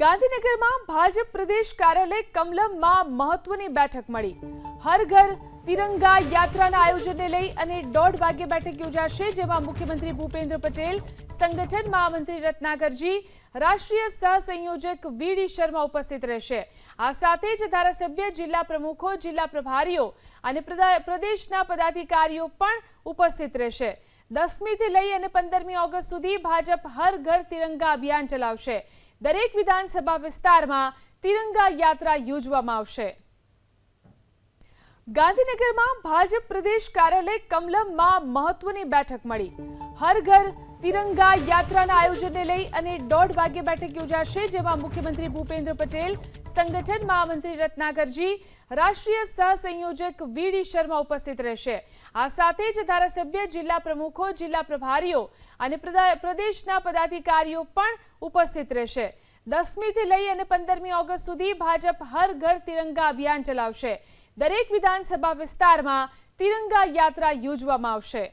ગાંધીનગરમાં ભાજપ પ્રદેશ કાર્યાલય કમલમમાં મહત્વની બેઠક મળી. હર ઘર તિરંગા યાત્રાના આયોજનને લઈ અને 1:30 વાગે બેઠક યોજાશે, જેમાં મુખ્યમંત્રી ભૂપેન્દ્ર પટેલ, સંગઠન મહામંત્રી રત્નાકરજી, રાષ્ટ્રીય સહસંયોજક વીડી શર્મા ઉપસ્થિત રહેશે. આ સાથે જ ધારાસભ્ય, જિલ્લા પ્રમુખો, જિલ્લા પ્રભારીઓ અને પ્રદેશના પદાધિકારીઓ પણ ઉપસ્થિત રહેશે. 10મીથી લઈ અને 15મી ઓગસ્ટ સુધી ભાજપ હર ઘર તિરંગા અભિયાન ચલાવશે. દરેક વિધાનસભા વિસ્તારમાં તિરંગા યાત્રા યોજવામાં આવશે. ગાંધીનગરમાં ભાજપ પ્રદેશ કાર્યાલય કમલમમાં મહત્વની બેઠક મળી. હર ઘર તિરંગા યાત્રાના આયોજનને લઈ અને 1:30 વાગે બેઠક યોજાશે, જેમાં મુખ્યમંત્રી ભૂપેન્દ્ર પટેલ, સંગઠન મહામંત્રી રત્નાકરજી, રાષ્ટ્રીય સહસંયોજક વીડી શર્મા ઉપસ્થિત રહેશે. આ સાથે જ ધારાસભ્ય, જિલ્લા પ્રમુખો, જિલ્લા પ્રભારીઓ અને પ્રદેશના પદાધિકારીઓ પણ ઉપસ્થિત રહેશે. 10મીથી લઈ અને 15મી ઓગસ્ટ સુધી ભાજપ હર ઘર તિરંગા અભિયાન ચલાવશે. દરેક વિધાનસભા વિસ્તારમાં તિરંગા યાત્રા યોજવામાં આવશે.